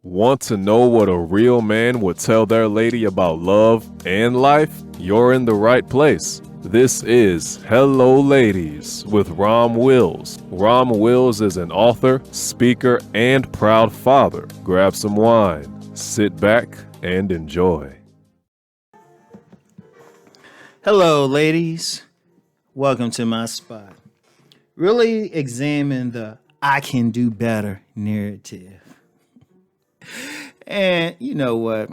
Want to know what a real man would tell their lady about love and life? You're in the right place. This is Hello Ladies with Rom Wills. Rom Wills is an author, speaker, and proud father. Grab some wine, sit back, and enjoy. Hello, ladies. Welcome to my spot. Really examine the I can do better narrative. And you know what?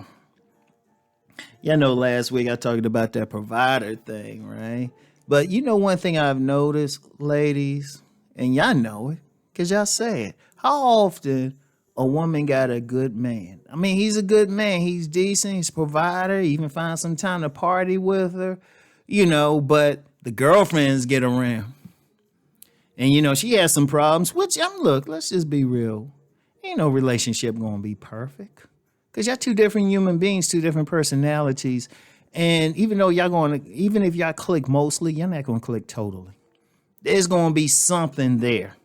Y'all know last week I talked about that provider thing, right? But you know one thing I've noticed, ladies, and y'all know it, because y'all say it. How often a woman got a good man? I mean, he's a good man. He's decent. He's a provider. He even finds some time to party with her, but the girlfriends get around. And, she has some problems, which, look, let's just be real. Ain't no relationship gonna be perfect. Because y'all two different human beings, two different personalities. And even if y'all click mostly, you're not gonna click totally. There's gonna be something there.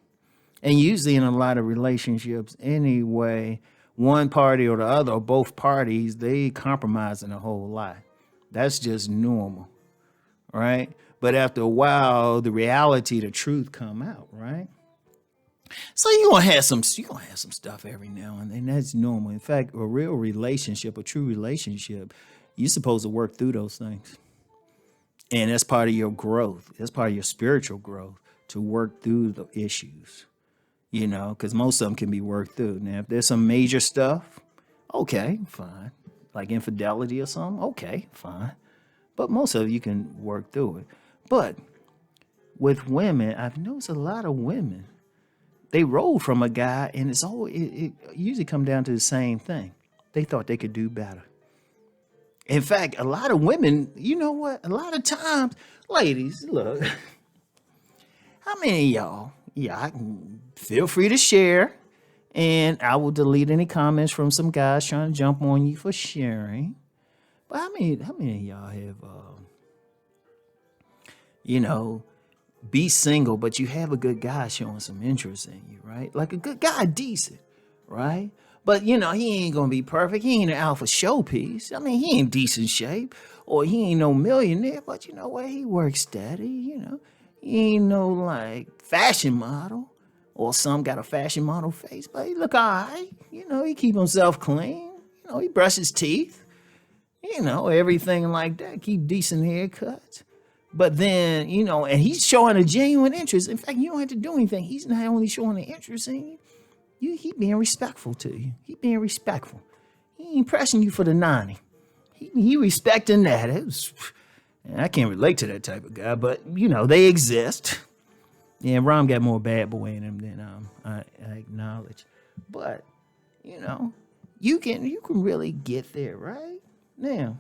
And usually in a lot of relationships anyway, one party or the other, or both parties, they compromising a whole lot. That's just normal, right? But after a while, the reality, the truth come out, right? So you're gonna have some stuff every now and then. That's normal. In fact, a real relationship, a true relationship, you're supposed to work through those things. And that's part of your growth. That's part of your spiritual growth, to work through the issues. Because most of them can be worked through. Now, if there's some major stuff, okay, fine. Like infidelity or something, okay, fine. But most of it you can work through it. But with women, I've noticed a lot of women, they roll from a guy, and it usually come down to the same thing. They thought they could do better. In fact, a lot of women, you know what? A lot of times, ladies, look, how many of y'all? Yeah, I can feel free to share, and I will delete any comments from some guys trying to jump on you for sharing. But how many of y'all have, be single, but you have a good guy showing some interest in you, right? Like a good guy, decent, right? But, he ain't going to be perfect. He ain't an alpha showpiece. I mean, he ain't decent shape, or he ain't no millionaire, but you know what? He works steady, He ain't no, fashion model, or some got a fashion model face, but he look all right. He keep himself clean. He brush his teeth, everything like that. Keep decent haircuts. But then, and he's showing a genuine interest. In fact, you don't have to do anything. He's not only showing an interest in you, he being respectful to you. He being respectful. He ain't pressing you for the 90. He respecting that. I can't relate to that type of guy, but, they exist. Yeah, Rom got more bad boy in him than I acknowledge. But, you can really get there, right? Now,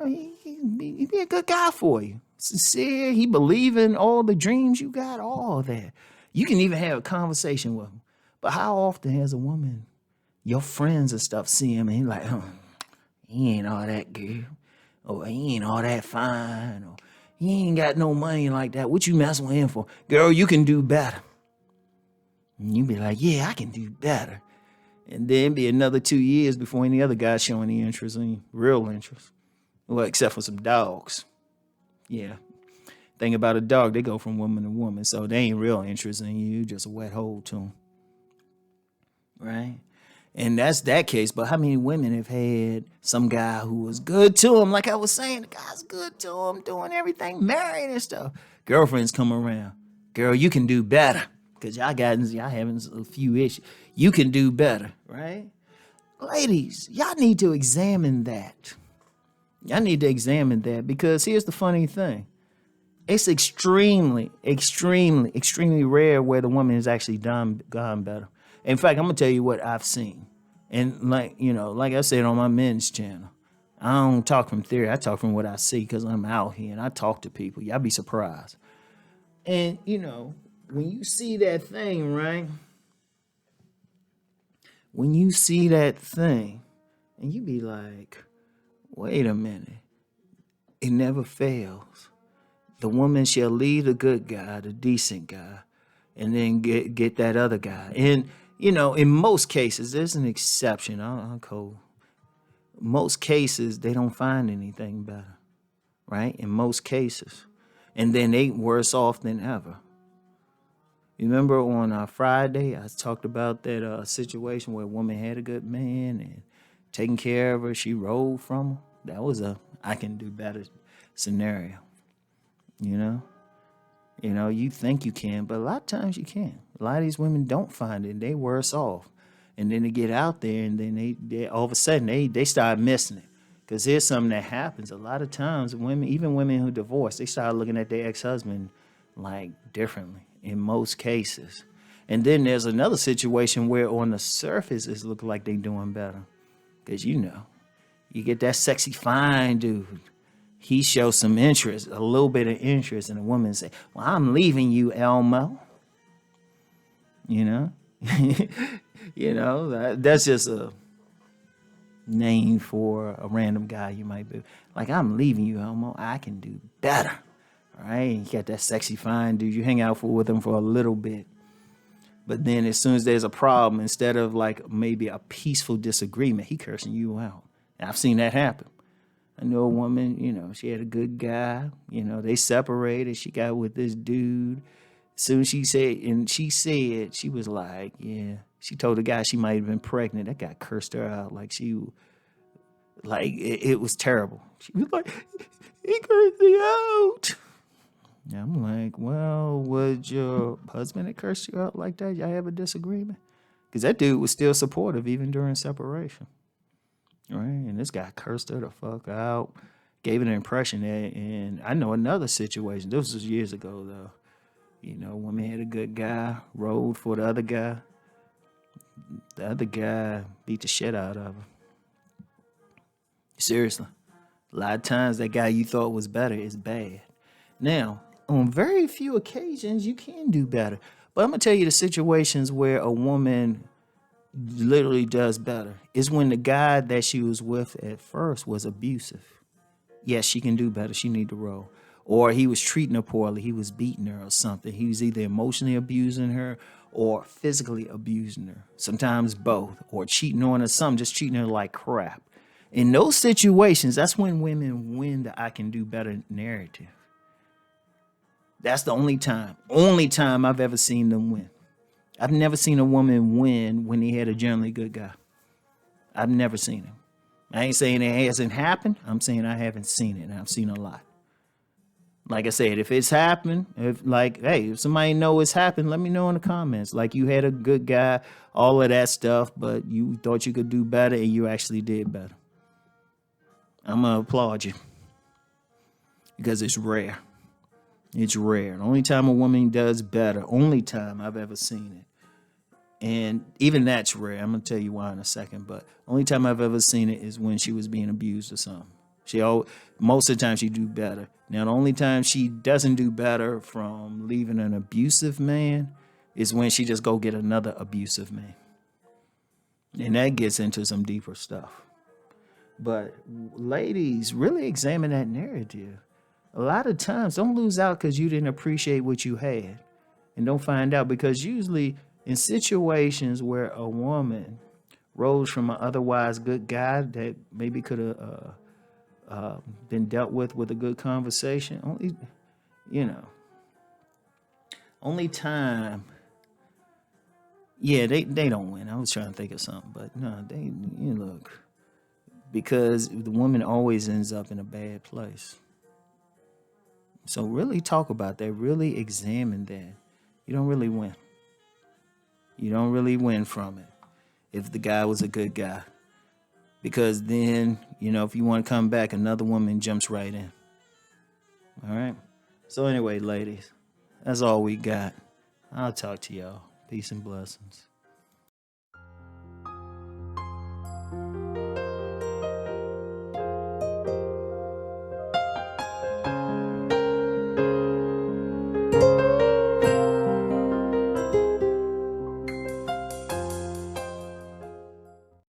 he be a good guy for you. Sincere, he believe in all the dreams you got, all that. You can even have a conversation with him. But how often has a woman, your friends and stuff, see him and he like, he ain't all that good, or he ain't all that fine, or he ain't got no money like that. What you messing with him for? Girl, you can do better. And you be like, yeah, I can do better. And then be another 2 years before any other guy show any interest in you, real interest. Well, except for some dogs. Yeah. Thing about a dog, they go from woman to woman, so they ain't real interest in you, just a wet hole to them. Right? And that's that case, but how many women have had some guy who was good to them? Like I was saying, the guy's good to them, doing everything, married and stuff. Girlfriends come around. Girl, you can do better. Because y'all having a few issues. You can do better, right? Ladies, y'all need to examine that. Y'all need to examine that, because here's the funny thing. It's extremely, extremely, extremely rare where the woman has actually gone better. In fact, I'm going to tell you what I've seen. And like I said on my men's channel, I don't talk from theory. I talk from what I see, because I'm out here and I talk to people. Y'all be surprised. And, when you see that thing, right? When you see that thing, and you be like, wait a minute. It never fails. The woman shall leave the good guy, the decent guy, and then get that other guy. And In most cases, there's an exception. I'll call most cases they don't find anything better, right? In most cases, and then they worse off than ever. You remember on Friday, I talked about that situation where a woman had a good man and taking care of her. She rolled from him. That was a I can do better scenario. You know, you think you can, but a lot of times you can't. A lot of these women don't find it. They worse off, and then they get out there, and then they all of a sudden they start missing it. Because here's something that happens a lot of times. Women, even women who divorce, they start looking at their ex-husband like differently in most cases. And then there's another situation where on the surface it looks like they doing better. Because you get that sexy fine dude. He shows some interest, a little bit of interest, and the woman say, "Well, I'm leaving you, Elmo." You know? That's just a name for a random guy you might be. Like, "I'm leaving you, Elmo. I can do better." All right? You got that sexy fine dude. You hang out with him for a little bit. But then as soon as there's a problem, instead of like maybe a peaceful disagreement, he cursing you out. And I've seen that happen. I know a woman, she had a good guy. They separated. She got with this dude. As soon as she said, she was like, yeah. She told the guy she might have been pregnant. That guy cursed her out it was terrible. She was like, "He cursed me out." And I'm like, "Well, would your husband have cursed you out like that? Y'all have a disagreement?" Because that dude was still supportive even during separation. Right? And this guy cursed her the fuck out, gave it an impression that, and I know another situation. This was years ago, though. Woman had a good guy, rode for the other guy. The other guy beat the shit out of her. Seriously. A lot of times that guy you thought was better is bad. Now, on very few occasions, you can do better. But I'm going to tell you the situations where a woman literally does better is when the guy that she was with at first was abusive. Yes, she can do better. She need to roll. Or he was treating her poorly. He was beating her or something. He was either emotionally abusing her or physically abusing her. Sometimes both. Or cheating on her, something, just treating her like crap. In those situations, that's when women win the I can do better narrative. That's the only time I've ever seen them win. I've never seen a woman win when they had a generally good guy. I've never seen him. I ain't saying it hasn't happened. I'm saying I haven't seen it, and I've seen a lot. Like I said, if it's happened, if somebody know it's happened, let me know in the comments. Like you had a good guy, all of that stuff, but you thought you could do better, and you actually did better. I'm going to applaud you because it's rare. It's rare. The only time a woman does better, only time I've ever seen it. And even that's rare. I'm going to tell you why in a second. But only time I've ever seen it is when she was being abused or something. Most of the time she do better. Now, the only time she doesn't do better from leaving an abusive man is when she just go get another abusive man. And that gets into some deeper stuff. But ladies, really examine that narrative. A lot of times, don't lose out because you didn't appreciate what you had. And don't find out because usually in situations where a woman rose from an otherwise good guy that maybe could have been dealt with a good conversation, only time. Yeah, they don't win. I was trying to think of something, but no, look. Because the woman always ends up in a bad place. So really talk about that. Really examine that. You don't really win. You don't really win from it if the guy was a good guy. Because then, if you want to come back, another woman jumps right in. All right? So anyway, ladies, that's all we got. I'll talk to y'all. Peace and blessings.